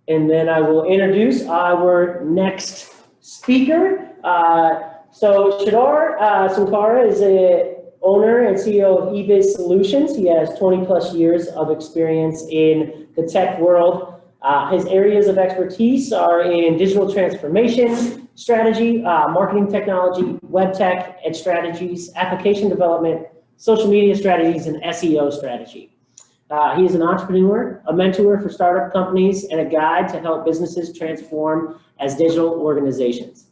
And then I will introduce our next speaker. So Sridhar Sunkara is a owner and CEO of eBiz Solutions. He has 20 plus years of experience in the tech world. His areas of expertise are in digital transformation, strategy, marketing technology, web tech and strategies, application development, social media strategies, and SEO strategy. He is an entrepreneur, a mentor for startup companies, and a guide to help businesses transform as digital organizations.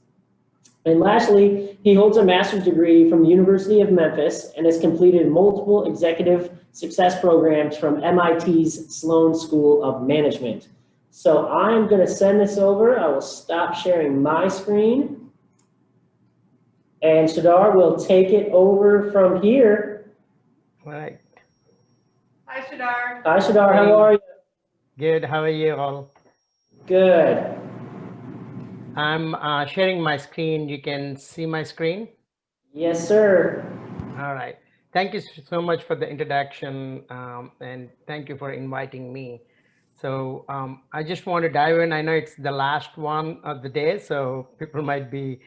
And lastly, he holds a master's degree from the University of Memphis and has completed multiple executive success programs from MIT's Sloan School of Management. So I'm going to send this over. I will stop sharing my screen. And Sridhar will take it over from here. All right. Hi, Sridhar. Hi, Sridhar. How are you? Good. How are you all? Good. I'm sharing my screen. You can see my screen? Yes, sir. All right. Thank you so much for the introduction, and thank you for inviting me. So I just want to dive in. I know it's the last one of the day, so people might be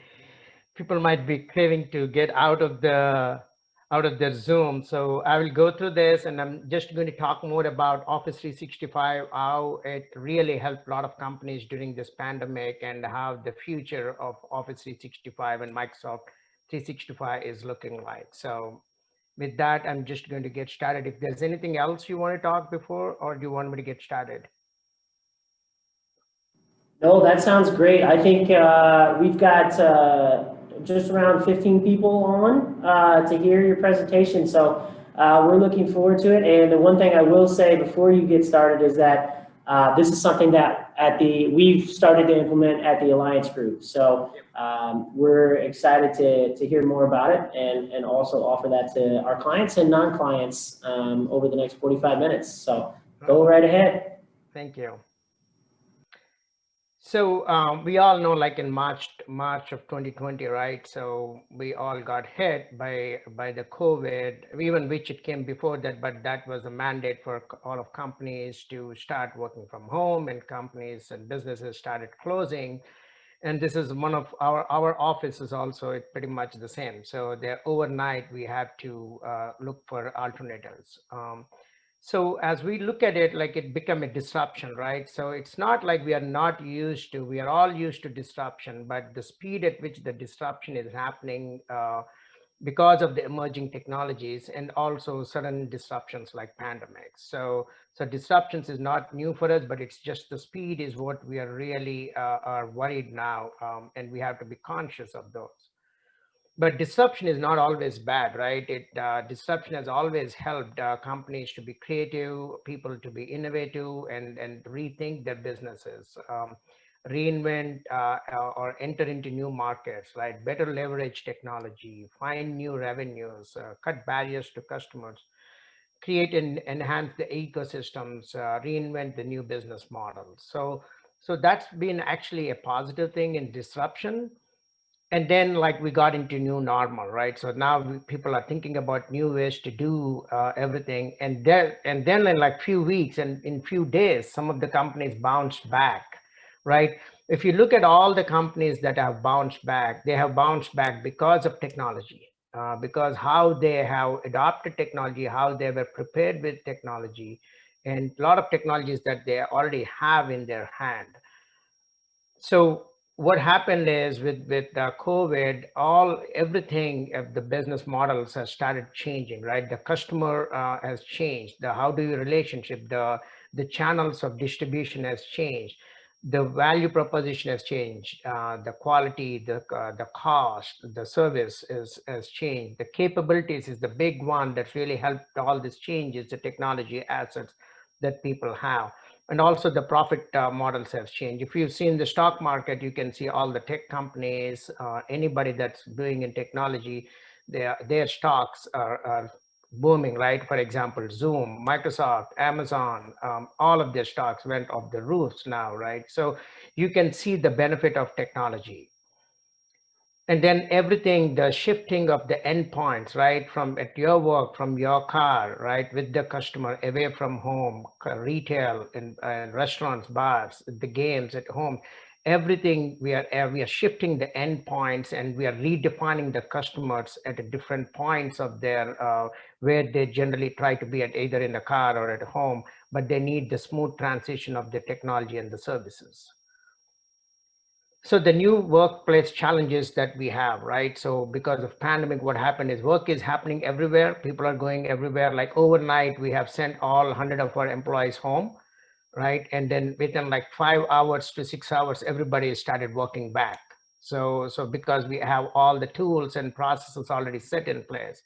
craving to get out of their Zoom. So I will go through this, and I'm just going to talk more about Office 365, how it really helped a lot of companies during this pandemic, and how the future of Office 365 and Microsoft 365 is looking like. So with that, I'm just going to get started. If there's anything else you want to talk before, or do you want me to get started? No, that sounds great. I think we've got just around 15 people on to hear your presentation. So we're looking forward to it. And the one thing I will say before you get started is that this is something that we've started to implement at the Alliance Group. So we're excited to hear more about it and also offer that to our clients and non-clients over the next 45 minutes. So go right ahead. Thank you. So we all know, like in March of 2020, right? So we all got hit by the COVID, even which it came before that, but that was a mandate for all of companies to start working from home, and companies and businesses started closing. And this is one of our offices also, it's pretty much the same. So there overnight we had to look for alternatives. So as we look at it, like it became a disruption, right? So it's not like we are not used to, we are all used to disruption, but the speed at which the disruption is happening because of the emerging technologies and also sudden disruptions like pandemics. So disruptions is not new for us, but it's just the speed is what we are really are worried now, and we have to be conscious of those. But disruption is not always bad, right? Disruption has always helped companies to be creative, people to be innovative, and rethink their businesses, reinvent or enter into new markets, right? Better leverage technology, find new revenues, cut barriers to customers, create and enhance the ecosystems, reinvent the new business models. So that's been actually a positive thing in disruption. And then like we got into new normal, right? So now people are thinking about new ways to do everything. And then in like few weeks and in few days, some of the companies bounced back, right? If you look at all the companies that have bounced back, they have bounced back because of technology, because how they have adopted technology, how they were prepared with technology, and a lot of technologies that they already have in their hand. So what happened is with COVID, everything of the business models has started changing, right? The customer has changed. The how do you relationship, the channels of distribution has changed. The value proposition has changed. The quality, the cost, the service has changed. The capabilities is the big one that really helped all this change is the technology assets that people have. And also the profit models have changed. If you've seen the stock market, you can see all the tech companies, anybody that's doing in technology, their stocks are booming, right? For example, Zoom, Microsoft, Amazon, all of their stocks went off the roofs now, right? So you can see the benefit of technology. And then everything, the shifting of the endpoints, right, from at your work, from your car, right, with the customer, away from home, retail, and restaurants, bars, the games at home, everything we are shifting the endpoints, and we are redefining the customers at the different points of their where they generally try to be at, either in the car or at home, but they need the smooth transition of the technology and the services. So the new workplace challenges that we have, right? So because of pandemic, what happened is work is happening everywhere. People are going everywhere. Like overnight, we have sent all 100 of our employees home, right? And then within like 5 hours to 6 hours, everybody started working back. So because we have all the tools and processes already set in place,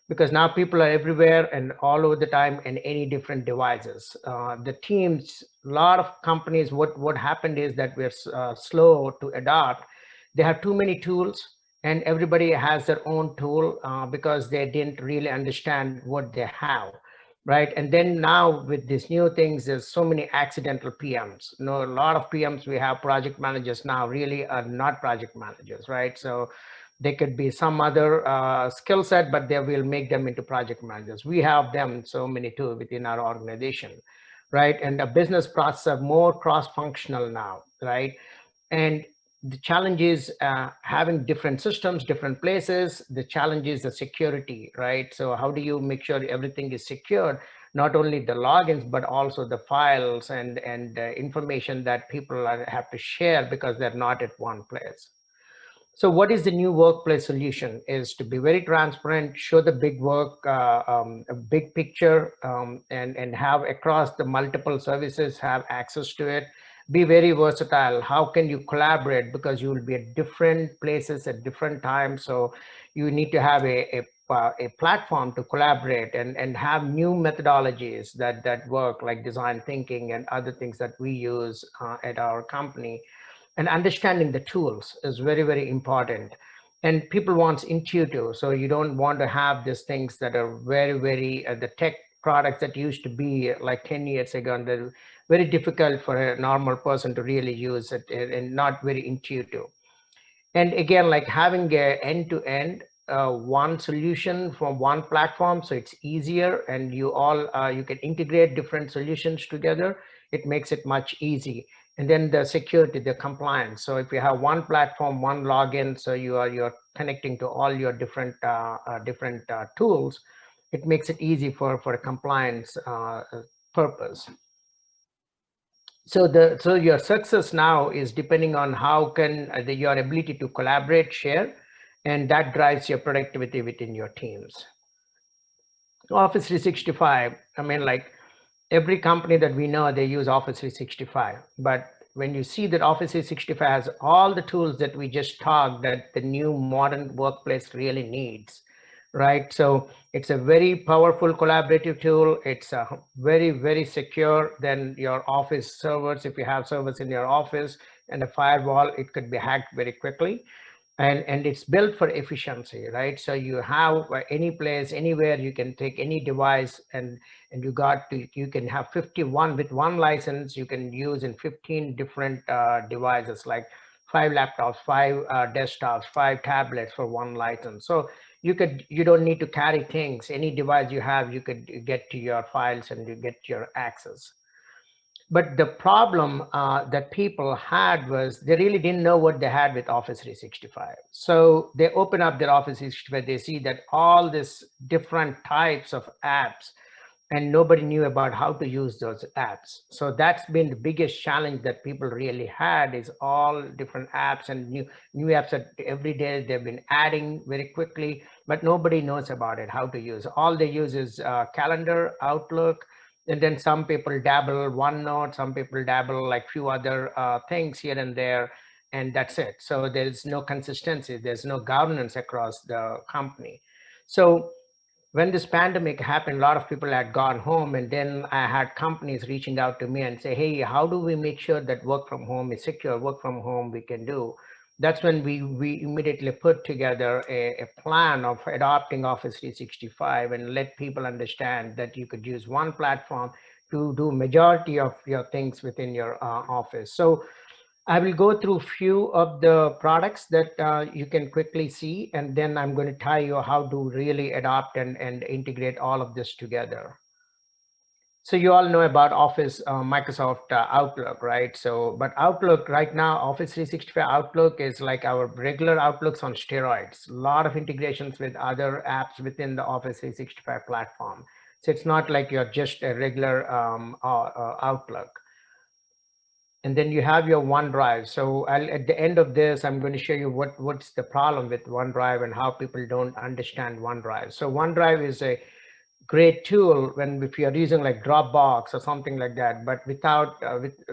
because now people are everywhere and all over the time in any different devices. The teams, a lot of companies, what happened is that we're slow to adopt. They have too many tools, and everybody has their own tool because they didn't really understand what they have, right? And then now with these new things, there's so many accidental PMs. You know, a lot of PMs, we have project managers now really are not project managers, right? So they could be some other skill set, but they will make them into project managers. We have them so many too within our organization, right? And the business processes are more cross-functional now, right? And the challenge is having different systems, different places. The challenge is the security, right? So how do you make sure everything is secured? Not only the logins, but also the files and information that people have to share because they're not at one place. So what is the new workplace solution is to be very transparent, show the big work, a big picture, and have across the multiple services have access to it. Be very versatile. How can you collaborate? Because you will be at different places at different times. So you need to have a platform to collaborate and have new methodologies that work, like design thinking and other things that we use at our company. And understanding the tools is very, very important. And people want intuitive. So you don't want to have these things that are very, very, the tech products that used to be like 10 years ago, and they're very difficult for a normal person to really use it and not very intuitive. And again, like having a end-to-end one solution from one platform, so it's easier, and you all you can integrate different solutions together. It makes it much easy. And then the security, the compliance. So if you have one platform, one login, so you're connecting to all your different tools, it makes it easy for a compliance purpose. So your success now is depending on how can your ability to collaborate, share, and that drives your productivity within your teams. Office 365, I mean, like every company that we know, they use Office 365. But when you see that Office 365 has all the tools that we just talked that the new modern workplace really needs, right? So it's a very powerful collaborative tool. It's very, very secure than your office servers. If you have servers in your office and a firewall, it could be hacked very quickly. And it's built for efficiency, right? So you have any place, anywhere, you can take any device, and you can have 51 with one license. You can use in 15 different devices, like 5 laptops, 5 desktops, 5 tablets for one license. So you don't need to carry things. Any device you have, you could get to your files and you get your access. But the problem that people had was they really didn't know what they had with Office 365. So they open up their Office 365, they see that all these different types of apps, and nobody knew about how to use those apps. So that's been the biggest challenge that people really had, is all different apps and new apps that every day they've been adding very quickly, but nobody knows about it, how to use. All they use is Calendar, Outlook, and then some people dabble OneNote, some people dabble like few other things here and there, and that's it. So there's no consistency, there's no governance across the company. So when this pandemic happened, a lot of people had gone home, and then I had companies reaching out to me and say, hey, how do we make sure that work from home is secure, work from home we can do? That's when we immediately put together a plan of adopting Office 365 and let people understand that you could use one platform to do majority of your things within your office. So I will go through few of the products that you can quickly see, and then I'm going to tell you how to really adopt and integrate all of this together. So you all know about Office, Microsoft Outlook, right? So, but Outlook right now, Office 365 Outlook is like our regular Outlooks on steroids. A lot of integrations with other apps within the Office 365 platform. So it's not like you're just a regular Outlook. And then you have your OneDrive. So at the end of this, I'm going to show you what's the problem with OneDrive and how people don't understand OneDrive. So OneDrive is a great tool when if you're using like Dropbox or something like that, but without with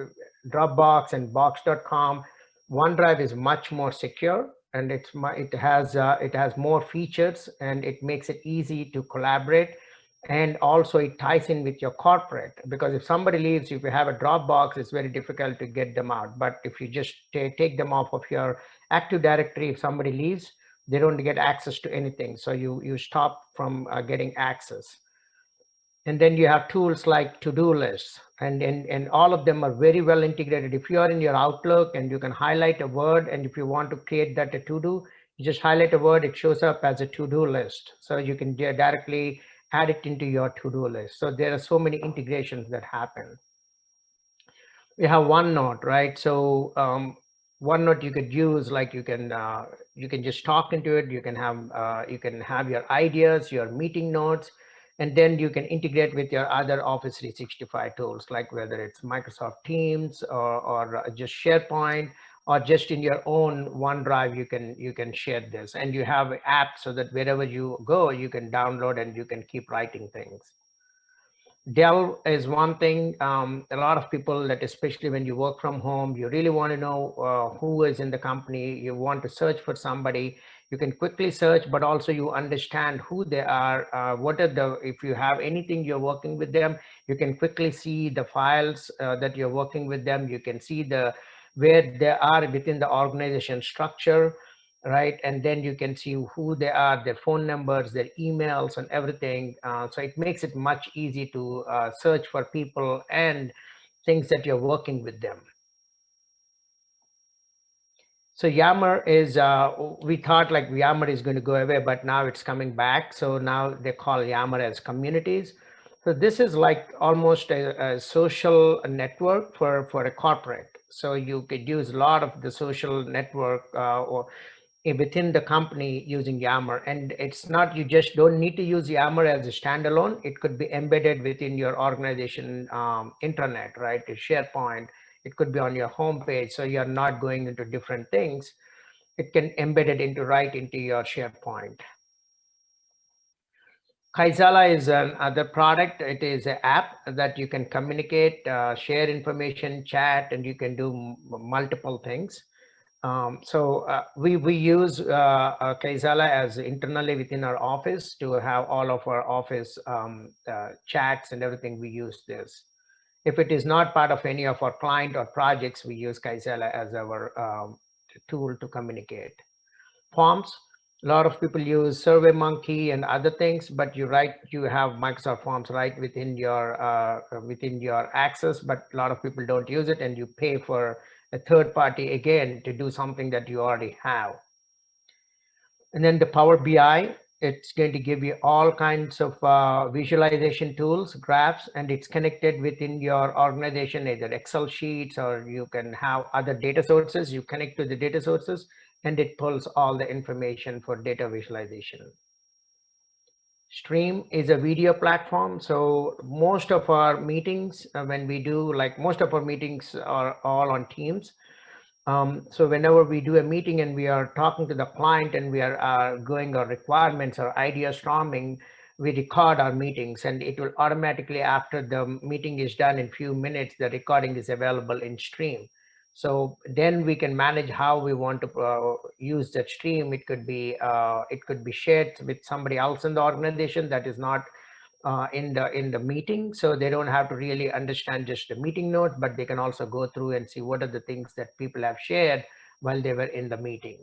Dropbox and Box.com, OneDrive is much more secure, and it has more features, and it makes it easy to collaborate, and also it ties in with your corporate, because if somebody leaves, if you have a Dropbox, it's very difficult to get them out. But if you just take them off of your Active Directory, if somebody leaves, they don't get access to anything, so you stop from getting access. And then you have tools like to-do lists, and all of them are very well integrated. If you are in your Outlook and you can highlight a word, and if you want to create that a to-do, you just highlight a word, it shows up as a to-do list. So you can directly add it into your to-do list. So there are so many integrations that happen. We have OneNote, right? So OneNote you could use, like you can just talk into it. You can have your ideas, your meeting notes, and then you can integrate with your other Office 365 tools, like whether it's Microsoft Teams or just SharePoint, or just in your own OneDrive, you can share this, and you have apps so that wherever you go, you can download and you can keep writing things. Delve is one thing. A lot of people that, especially when you work from home, you really want to know who is in the company. You want to search for somebody. You can quickly search, but also you understand who they are. If you have anything you're working with them, you can quickly see the files that you're working with them. You can see where they are within the organization structure, right? And then you can see who they are, their phone numbers, their emails, and everything. So it makes it much easy to search for people and things that you're working with them. So Yammer is, we thought like Yammer is going to go away, but now it's coming back. So now they call Yammer as communities. So this is like almost a social network for a corporate. So you could use a lot of the social network or within the company using Yammer. And it's not, you just don't need to use Yammer as a standalone. It could be embedded within your organization intranet, right? To SharePoint. It could be on your homepage, so you're not going into different things. It can embed it right into your SharePoint. Kaizala is another product. It is an app that you can communicate, share information, chat, and you can do multiple things. We use Kaizala as internally within our office to have all of our office chats and everything. We use this. If it is not part of any of our client or projects, we use Kaizala as our tool to communicate. Forms, a lot of people use SurveyMonkey and other things, but you have Microsoft Forms right within your Access, but a lot of people don't use it, and you pay for a third party again to do something that you already have. And then the Power BI, it's going to give you all kinds of visualization tools, graphs, and it's connected within your organization, either Excel sheets, or you can have other data sources. You connect to the data sources, and it pulls all the information for data visualization. Stream is a video platform. So most of our meetings, most of our meetings are all on Teams. So whenever we do a meeting and we are talking to the client and we are going our requirements or idea storming, we record our meetings, and it will automatically, after the meeting is done in few minutes, the recording is available in Stream. So then we can manage how we want to use that Stream. It could be shared with somebody else in the organization that is not in the meeting, so they don't have to really understand just the meeting notes, but they can also go through and see what are the things that people have shared while they were in the meeting.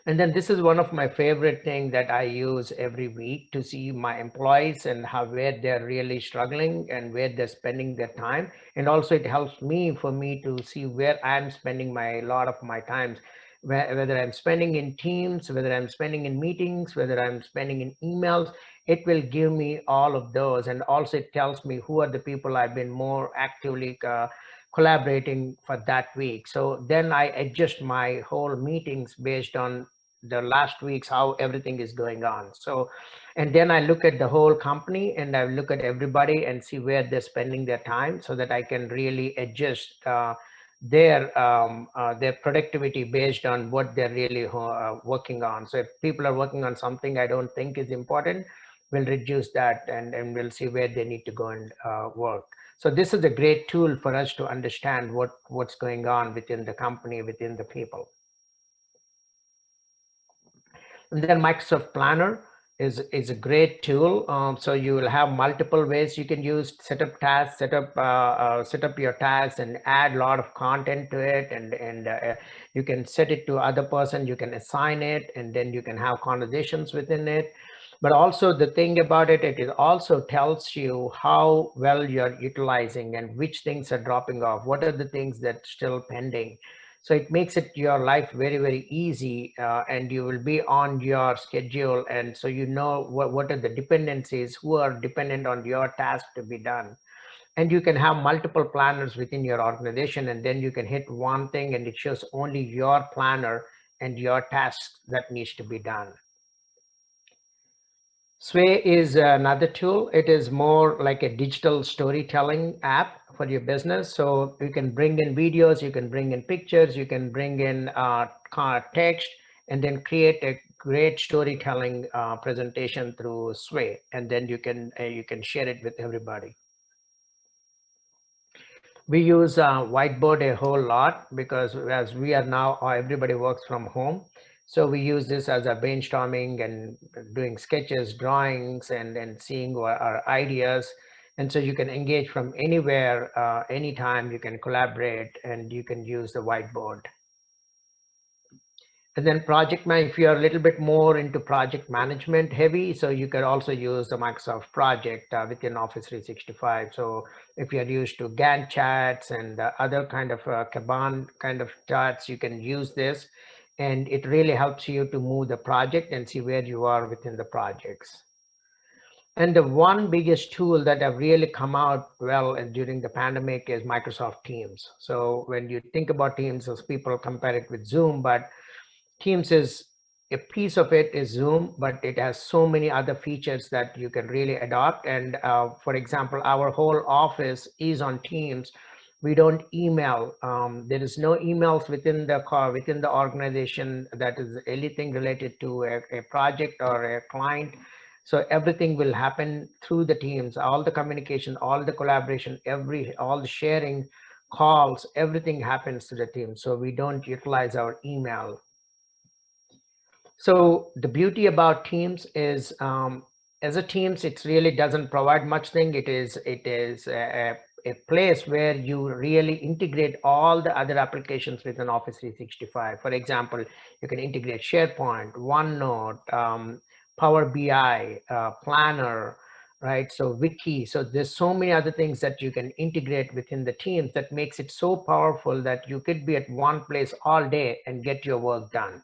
And then this is one of my favorite things that I use every week to see my employees and how where they're really struggling and where they're spending their time. And also it helps me for me to see where I'm spending my lot of my times, whether I'm spending in Teams, whether I'm spending in meetings, whether I'm spending in emails. It will give me all of those. And also it tells me who are the people I've been more actively collaborating for that week. So then I adjust my whole meetings based on the last week's how everything is going on. So, and then I look at the whole company and I look at everybody and see where they're spending their time so that I can really adjust their productivity based on what they're really working on. So if people are working on something I don't think is important, we'll reduce that and we'll see where they need to go and work. So this is a great tool for us to understand what's going on within the company, within the people. And then Microsoft Planner is a great tool. So you will have multiple ways you can use set up tasks, set up your tasks, and add a lot of content to it. And you can set it to other person. You can assign it, and then you can have conversations within it. But also the thing about it, it also tells you how well you're utilizing and which things are dropping off. What are the things that still pending? So it makes it your life very, very easy, and you will be on your schedule. And so you know what are the dependencies, who are dependent on your task to be done. And you can have multiple planners within your organization, and then you can hit one thing and it shows only your planner and your tasks that needs to be done. Sway is another tool. It is more like a digital storytelling app for your business. So you can bring in videos, you can bring in pictures, you can bring in text, and then create a great storytelling presentation through Sway. And then you can share it with everybody. We use whiteboard a whole lot because as we are now, everybody works from home. So we use this as a brainstorming and doing sketches, drawings, and seeing our ideas. And so you can engage from anywhere, anytime. You can collaborate and you can use the whiteboard. And then project man, if you're a little bit more into project management heavy, so you can also use the Microsoft project within Office 365. So if you're used to Gantt charts and other kind of Kanban kind of charts, you can use this. And it really helps you to move the project and see where you are within the projects. And the one biggest tool that have really come out well during the pandemic is Microsoft Teams. So when you think about Teams, as people compare it with Zoom, but Teams is a piece of it is Zoom, but it has so many other features that you can really adopt. And for example, our whole office is on Teams. We don't email. There is no emails within the organization that is anything related to a project or a client. So everything will happen through the Teams. All the communication, all the collaboration, all the sharing, calls, everything happens to the team. So we don't utilize our email. So the beauty about Teams is, as a Teams, it really doesn't provide much thing. It is a place where you really integrate all the other applications within Office 365. For example, you can integrate SharePoint, OneNote, Power BI, Planner, right? So Wiki. So there's so many other things that you can integrate within the Teams that makes it so powerful that you could be at one place all day and get your work done.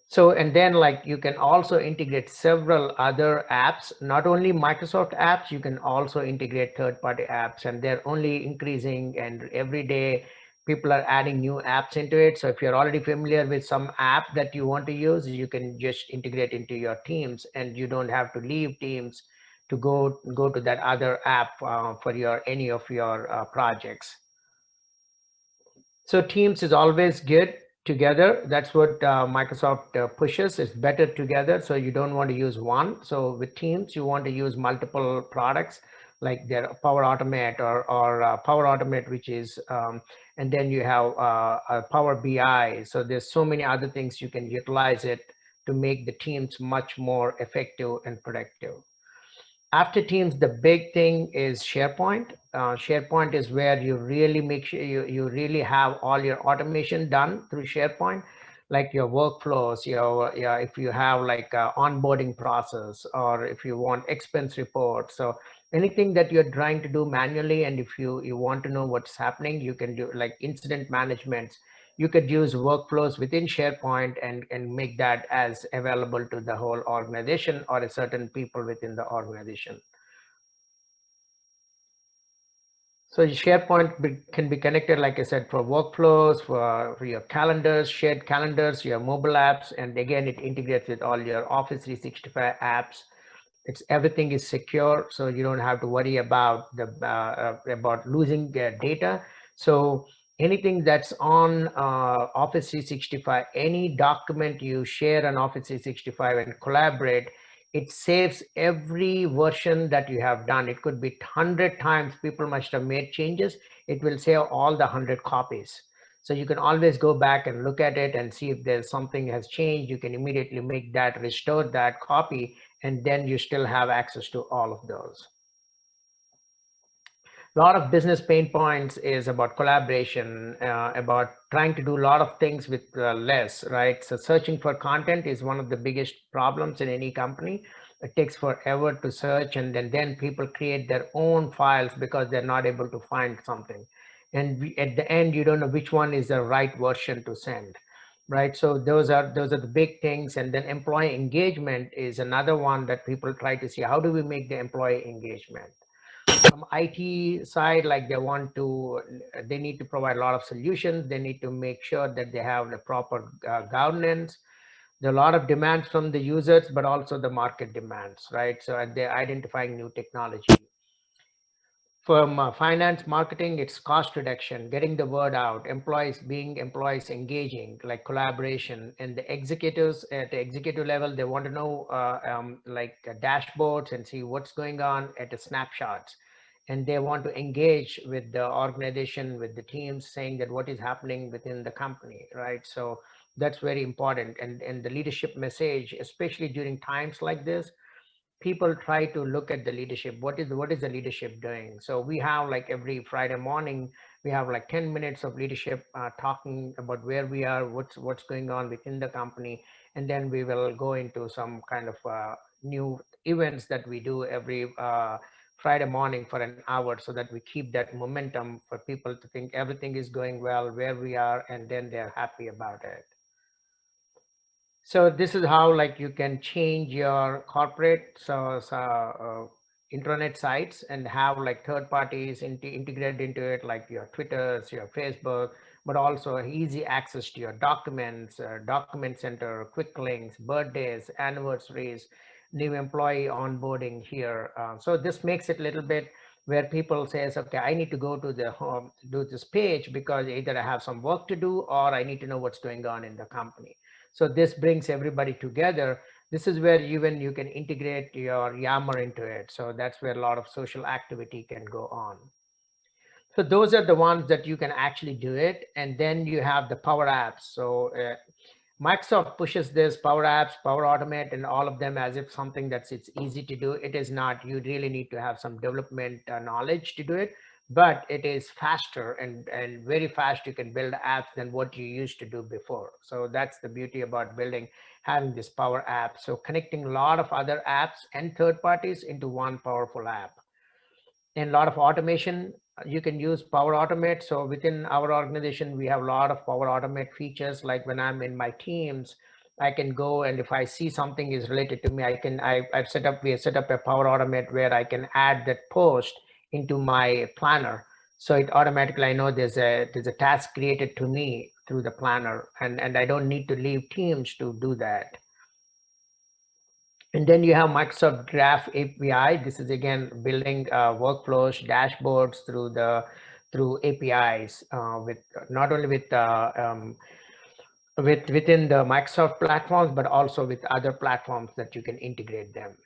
So, and then like you can also integrate several other apps, not only Microsoft apps, you can also integrate third-party apps, and they're only increasing, and every day people are adding new apps into it. So if you're already familiar with some app that you want to use, you can just integrate into your Teams, and you don't have to leave Teams to go to that other app for any of your projects. So Teams is always good together. That's what Microsoft pushes. It's better together. So you don't want to use one. So with Teams, you want to use multiple products like their Power Automate or Power Automate, which is, and then you have Power BI. So there's so many other things you can utilize it to make the Teams much more effective and productive. After Teams, the big thing is SharePoint. SharePoint is where you really make sure you really have all your automation done through SharePoint. like your workflows, if you have like a onboarding process, or if you want expense reports. So anything that you're trying to do manually, and if you want to know what's happening, you can do like incident management. You could use workflows within SharePoint and make that as available to the whole organization or a certain people within the organization. So SharePoint can be connected, like I said, for workflows, for your calendars, shared calendars, your mobile apps, and again, it integrates with all your Office 365 apps. Everything is secure, so you don't have to worry about about losing data. So anything that's on Office 365, any document you share on Office 365 and collaborate, it saves every version that you have done. It could be 100 times people must have made changes. It will save all the 100 copies. So you can always go back and look at it and see if there's something has changed. You can immediately make that, restore that copy, and then you still have access to all of those. A lot of business pain points is about collaboration, about trying to do a lot of things with less, right? So searching for content is one of the biggest problems in any company. It takes forever to search, and then people create their own files because they're not able to find something. And at the end, you don't know which one is the right version to send. Right, so those are the big things. And then employee engagement is another one that people try to see, how do we make the employee engagement? From IT side, like they need to provide a lot of solutions. They need to make sure that they have the proper governance. There are a lot of demands from the users, but also the market demands, right? So they're identifying new technology. From finance marketing, it's cost reduction, getting the word out, employees engaging, like collaboration. And the executives at the executive level, they want to know dashboards and see what's going on at the snapshots. And they want to engage with the organization, with the teams, saying that what is happening within the company, right? So that's very important. And the leadership message, especially during times like this, people try to look at the leadership. What is the leadership doing? So we have, like, every Friday morning, we have like 10 minutes of leadership talking about where we are, what's going on within the company. And then we will go into some kind of new events that we do every Friday morning for an hour, so that we keep that momentum for people to think everything is going well where we are, and then they're happy about it. So this is how, like, you can change your corporate intranet sites and have like third parties integrated into it, like your Twitters, your Facebook, but also easy access to your documents, document center, quick links, birthdays, anniversaries, new employee onboarding here. So this makes it a little bit where people says, okay, I need to go to the home, do this page, because either I have some work to do or I need to know what's going on in the company. So this brings everybody together. This is where even you can integrate your Yammer into it. So that's where a lot of social activity can go on. So those are the ones that you can actually do it. And then you have the Power Apps. So Microsoft pushes this Power Apps, Power Automate, and all of them as if something it's easy to do. It is not. You really need to have some development knowledge to do it, but it is faster and very fast. You can build apps than what you used to do before. So that's the beauty about having this Power App. So connecting a lot of other apps and third parties into one powerful app. And a lot of automation, you can use Power Automate. So within our organization, we have a lot of Power Automate features. Like when I'm in my teams, I can go, and if I see something is related to me, we have set up a Power Automate where I can add that post into my planner. So it automatically, I know there's a task created to me through the planner, and I don't need to leave Teams to do that. And then you have Microsoft Graph API. This is again building workflows, dashboards through APIs with not only within the Microsoft platforms, but also with other platforms that you can integrate them.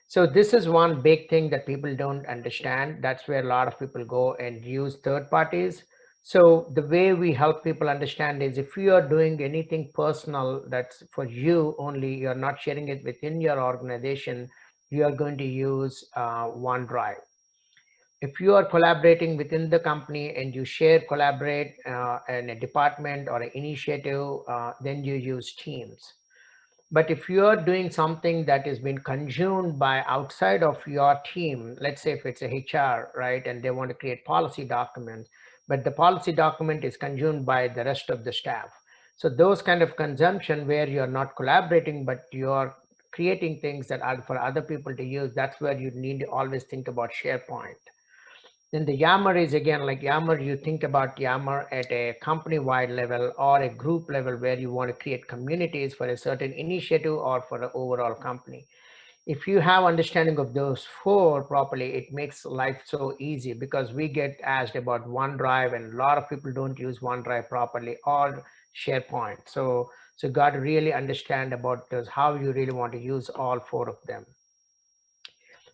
So this is one big thing that people don't understand. That's where a lot of people go and use third parties. So the way we help people understand is, if you are doing anything personal that's for you only, you're not sharing it within your organization, you are going to use OneDrive. If you are collaborating within the company and you collaborate in a department or an initiative, then you use teams. But if you are doing something that is being consumed by outside of your team, let's say if it's a HR, right, and they want to create policy documents, but the policy document is consumed by the rest of the staff. So those kind of consumption where you're not collaborating, but you're creating things that are for other people to use, that's where you need to always think about SharePoint. Then the Yammer is again like Yammer, you think about Yammer at a company-wide level or a group level where you want to create communities for a certain initiative or for an overall company. If you have understanding of those four properly, it makes life so easy because we get asked about OneDrive and a lot of people don't use OneDrive properly or SharePoint. So got to really understand about this, how you really want to use all four of them.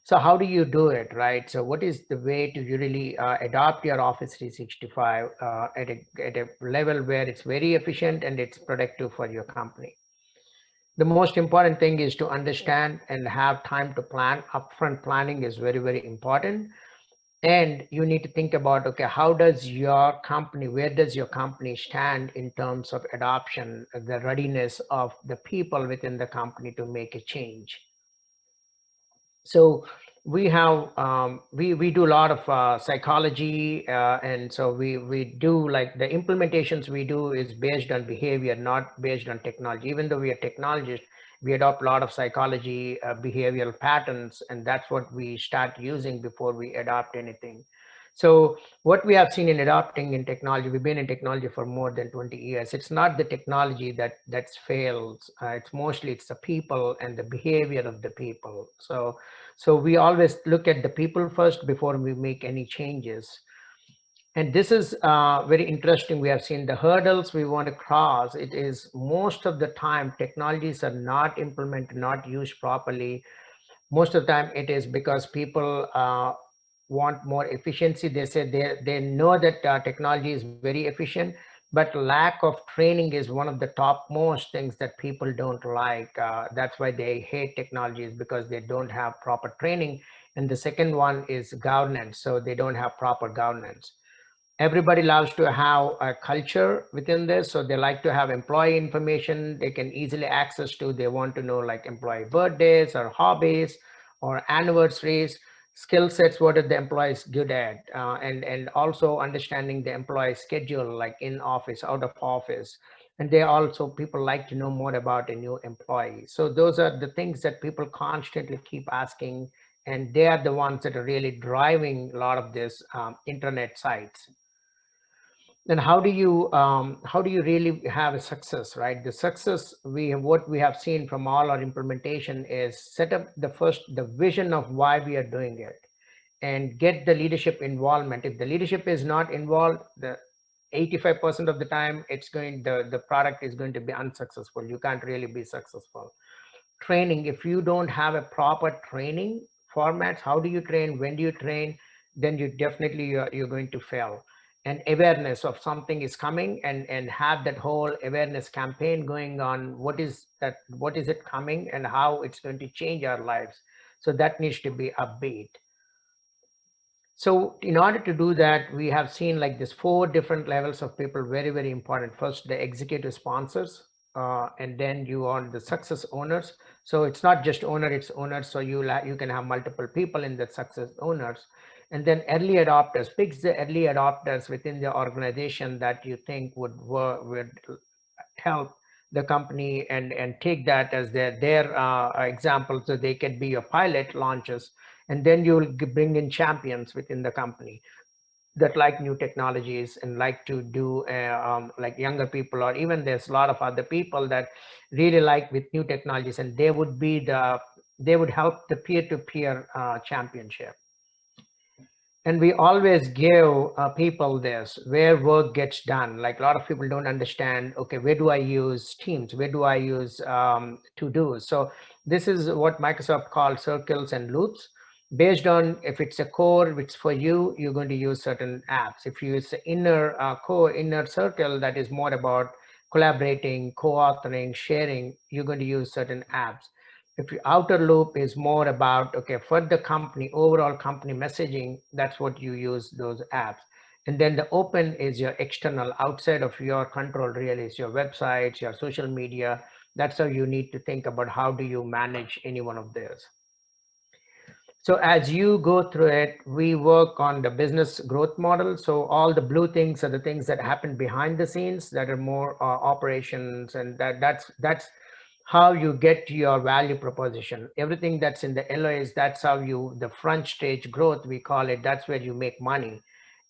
So how do you do it, right? So what is the way to really adopt your Office 365 at a level where it's very efficient and it's productive for your company? The most important thing is to understand and have time to plan. Upfront planning is very, very important. And you need to think about, okay, how does your company, where does your company stand in terms of adoption, the readiness of the people within the company to make a change? So we have we do a lot of psychology, and so we do like the implementations we do is based on behavior, not based on technology. Even though we are technologists, we adopt a lot of psychology, behavioral patterns, and that's what we start using before we adopt anything. So what we have seen in adopting in technology, we've been in technology for more than 20 years. It's not the technology that fails. It's mostly it's the people and the behavior of the people. So we always look at the people first before we make any changes. And this is very interesting. We have seen the hurdles we want to cross. It is most of the time technologies are not implemented, not used properly. Most of the time it is because people want more efficiency. They say they know that technology is very efficient, but lack of training is one of the topmost things that people don't like. That's why they hate technologies, because they don't have proper training. And the second one is governance. So they don't have proper governance. Everybody loves to have a culture within this. So they like to have employee information they can easily access to. They want to know like employee birthdays or hobbies or anniversaries, skill sets, what are the employees good at, and also understanding the employee schedule, like in office, out of office. And they also, people like to know more about a new employee. So those are the things that people constantly keep asking, and they are the ones that are really driving a lot of this internet sites. Then how do you really have a success, right? The success, what we have seen from all our implementation is set up the vision of why we are doing it, and get the leadership involvement. If the leadership is not involved, the 85% of the time the product is going to be unsuccessful. You can't really be successful. Training, if you don't have a proper training formats, how do you train, when do you train, then you definitely you're going to fail. And awareness of something is coming, and have that whole awareness campaign going on. What is it coming and how it's going to change our lives. So that needs to be upbeat. So in order to do that, we have seen like this 4 different levels of people, very, very important. First, the executive sponsors, and then you are the success owners. So it's not just owner, it's owners. So you can have multiple people in the success owners. And then early adopters. Pick the early adopters within the organization that you think would help the company, and take that as their example, so they can be your pilot launches. And then you will bring in champions within the company that like new technologies and like to do like younger people, or even there's a lot of other people that really like with new technologies, and they would help the peer-to-peer championship. And we always give people this, where work gets done. Like a lot of people don't understand, okay, where do I use Teams? Where do I use to-dos? So this is what Microsoft calls circles and loops. Based on if it's a core, which for you, you're going to use certain apps. If you use the inner core, inner circle, that is more about collaborating, co-authoring, sharing, you're going to use certain apps. If your outer loop is more about, okay, for the company, overall company messaging, that's what you use those apps. And then the open is your external, outside of your control, really is your websites, your social media. That's how you need to think about how do you manage any one of those. So as you go through it, we work on the business growth model. So all the blue things are the things that happen behind the scenes that are more operations, and that's how you get to your value proposition. Everything that's in the yellow is that's how you, the front stage growth, we call it, that's where you make money.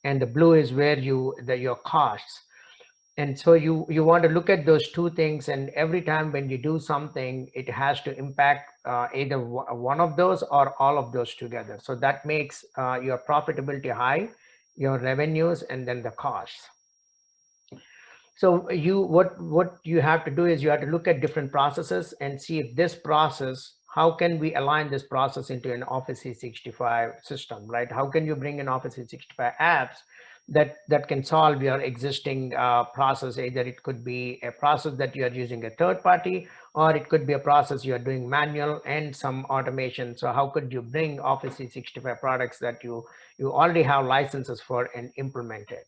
And the blue is where your costs. And so you want to look at those two things, and every time when you do something, it has to impact either one of those or all of those together. So that makes your profitability high, your revenues, and then the costs. So what you have to do is you have to look at different processes and see if this process, how can we align this process into an Office 365 system, right? How can you bring in Office 365 apps that can solve your existing process? Either it could be a process that you are using a third party, or it could be a process you are doing manual and some automation. So how could you bring Office 365 products that you already have licenses for and implement it?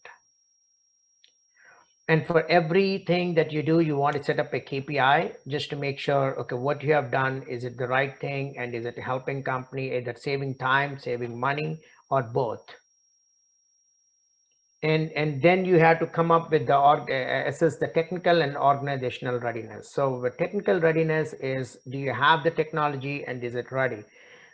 And for everything that you do, you want to set up a KPI just to make sure, okay, what you have done, is it the right thing? And is it helping company, either saving time, saving money, or both? And then you have to come up with assess the technical and organizational readiness. So the technical readiness is, do you have the technology and is it ready?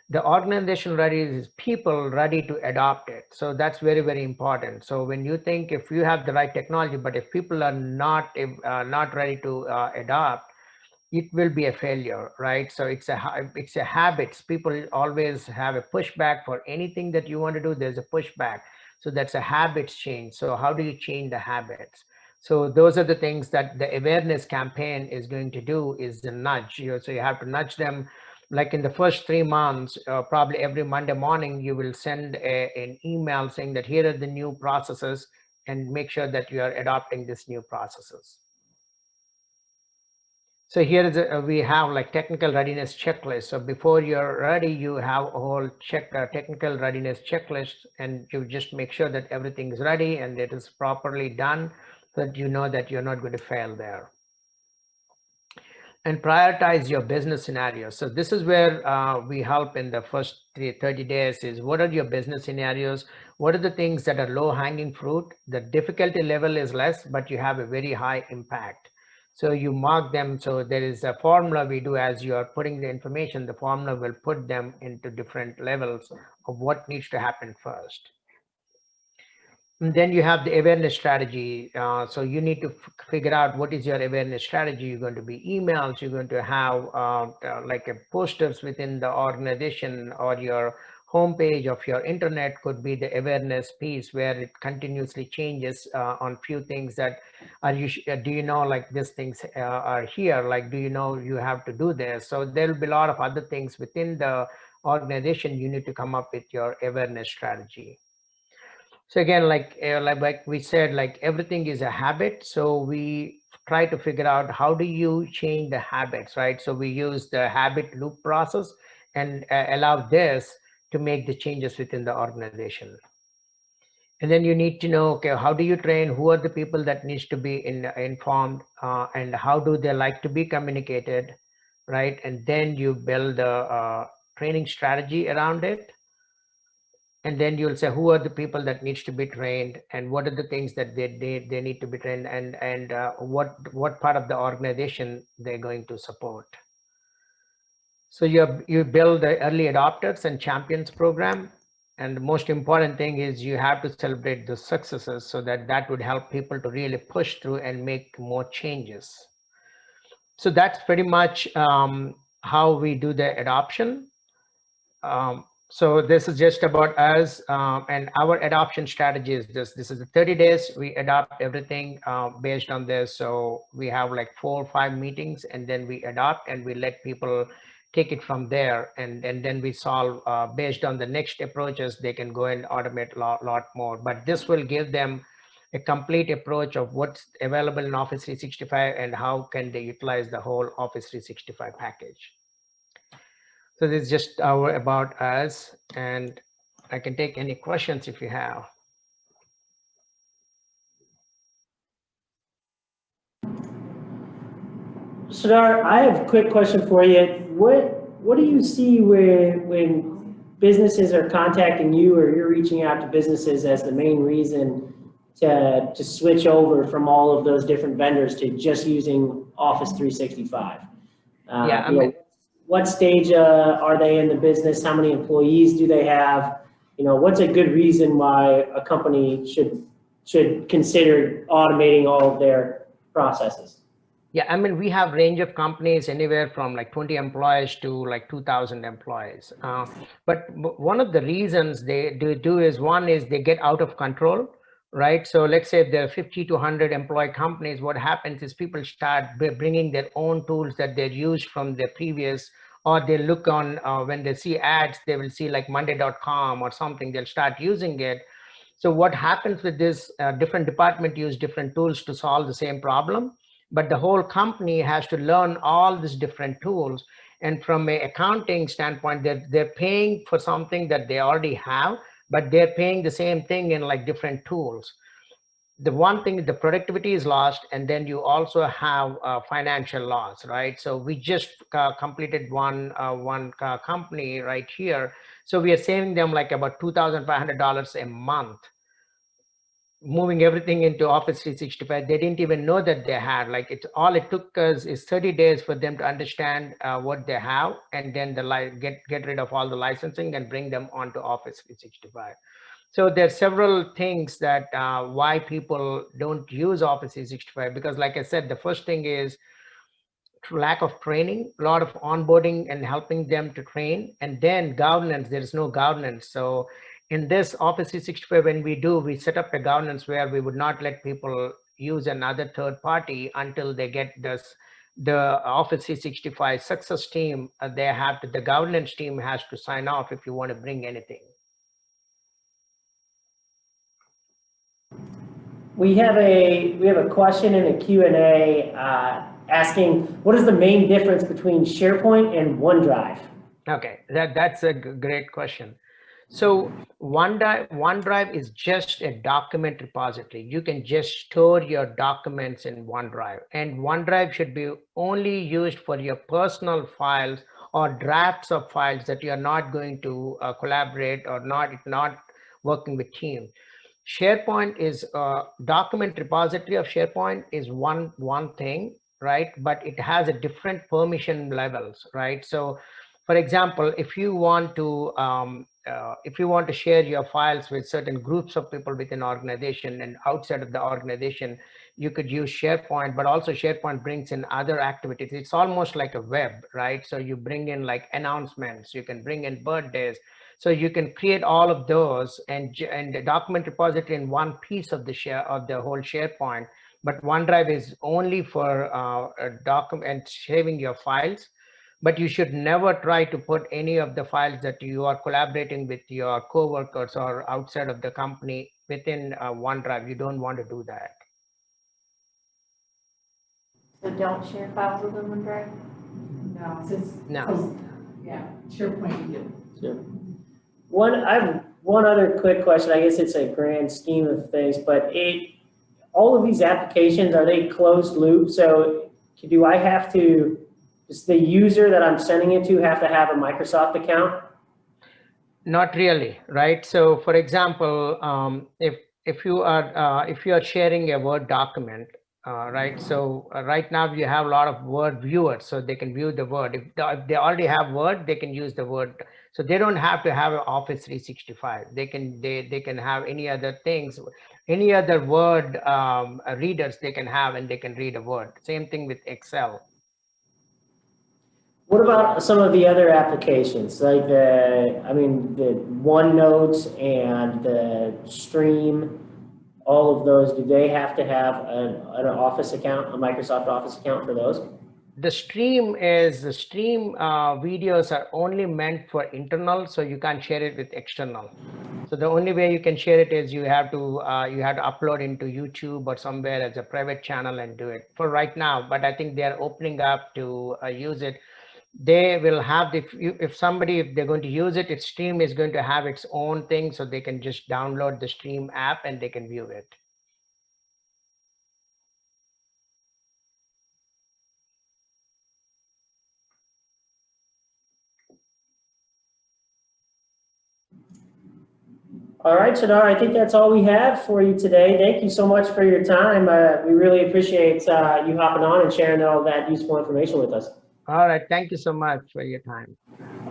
The organizational readiness is people ready to adopt it. So that's very, very important. So when you think, if you have the right technology, but if people are not ready to adopt, it will be a failure, right? So it's a habit. People always have a pushback for anything that you want to do. There's a pushback. So that's a habits change. So how do you change the habits? So those are the things that the awareness campaign is going to do, is the nudge. So you have to nudge them. Like in the first 3 months, probably every Monday morning, you will send an email saying that here are the new processes, and make sure that you are adopting these new processes. So here is we have like technical readiness checklist. So before you're ready, you have a whole technical readiness checklist, and you just make sure that everything is ready and it is properly done, so that you know that you're not going to fail there. And prioritize your business scenarios. So this is where we help in the first 30 days is, what are your business scenarios? What are the things that are low hanging fruit? The difficulty level is less, but you have a very high impact. So you mark them. So there is a formula we do as you are putting the information, the formula will put them into different levels of what needs to happen first. And then you have the awareness strategy. So you need to figure out what is your awareness strategy. You're going to be emails, you're going to have like a posters within the organization, or your homepage of your internet could be the awareness piece, where it continuously changes on few things that are you do you know, like these things are here, like do you know you have to do this? So there will be a lot of other things within the organization. You need to come up with your awareness strategy. So again, like we said, like everything is a habit. So we try to figure out, how do you change the habits, right? So we use the habit loop process and allow this to make the changes within the organization. And then you need to know, okay, how do you train? Who are the people that needs to be informed, and how do they like to be communicated, right? And then you build a training strategy around it. And then you'll say, who are the people that needs to be trained, and what are the things that they need to be trained, and what part of the organization they're going to support. So you build the early adopters and champions program. And the most important thing is you have to celebrate the successes, so that would help people to really push through and make more changes. So that's pretty much how we do the adoption. So this is just about us, and our adoption strategy is this. This is the 30 days. We adopt everything based on this. So we have like 4 or 5 meetings, and then we adopt, and we let people take it from there. And then we solve based on the next approaches. They can go and automate a lot more. But this will give them a complete approach of what's available in Office 365 and how can they utilize the whole Office 365 package. So this is just our about us, and I can take any questions if you have. Sridhar, I have a quick question for you. What do you see when businesses are contacting you or you're reaching out to businesses as the main reason to switch over from all of those different vendors to just using Office 365? Yeah, I You know, mean, what stage are they in the business? How many employees do they have? You know, what's a good reason why a company should consider automating all of their processes? yeah, I mean, we have range of companies anywhere from like 20 employees to like 2,000 employees. But one of the reasons they do is, one is they get out of control, right? So let's say there are 50 to 100 employee companies. What happens is people start bringing their own tools that they've used from their previous, or they look on, when they see ads, they will see like monday.com or something, they'll start using it. So what happens with this, different department use different tools to solve the same problem, but the whole company has to learn all these different tools. And from an accounting standpoint, they're paying for something that they already have, but they're paying the same thing in like different tools. The one thing, the productivity is lost, and then you also have financial loss, right? So we just completed one company right here. So we are saving them like about $2,500 a month, moving everything into Office 365. They didn't even know that they had, like, it's all it took us is 30 days for them to understand what they have, and then get rid of all the licensing and bring them onto Office 365. So there's several things that why people don't use Office 365, because like I said, the first thing is lack of training, a lot of onboarding and helping them to train, and then governance. There is no governance. So in this Office 365, when we set up a governance where we would not let people use another third party until they get the Office 365 success team. The governance team has to sign off if you want to bring anything. We have a question in a Q&A asking, what is the main difference between SharePoint and OneDrive? Okay, that's a great question. So OneDrive is just a document repository. You can just store your documents in OneDrive, and OneDrive should be only used for your personal files or drafts of files that you are not going to collaborate or not working with team. SharePoint is a document repository of SharePoint is one thing, right? But it has a different permission levels, right? So for example, if you want to share your files with certain groups of people within an organization and outside of the organization, you could use SharePoint, but also SharePoint brings in other activities. It's almost like a web, right? So you bring in like announcements, you can bring in birthdays. So you can create all of those and the document repository in one piece of the whole SharePoint. But OneDrive is only for document saving your files. But you should never try to put any of the files that you are collaborating with your coworkers or outside of the company within OneDrive. You don't want to do that. So don't share files with them on Drive? No. Yeah, SharePoint you do. Sure. I have one other quick question. I guess it's a grand scheme of things, but all of these applications, are they closed loop? So do I have to, does the user that I'm sending it to have to have a Microsoft account? Not really, right? So for example, if you are sharing a Word document, right? So right now you have a lot of Word viewers, so they can view the Word. If they already have Word, they can use the Word. So they don't have to have an Office 365. They can have any other things, any other Word readers they can have, and they can read a Word. Same thing with Excel. What about some of the other applications, like the OneNote and the Stream, all of those, do they have to have an Office account, a Microsoft Office account for those? The stream videos are only meant for internal, so you can't share it with external. So the only way you can share it is you have to upload into YouTube or somewhere as a private channel and do it for right now. But I think they are opening up to use it. they will have the, if somebody, if they're going to use it, its stream is going to have its own thing, so they can just download the stream app and they can view it. All right, Sridhar, I think that's all we have for you today. Thank you so much for your time. We really appreciate you hopping on and sharing all that useful information with us. All right, thank you so much for your time.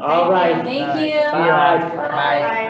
All right. Thank Bye. you. See you all. Bye. Bye.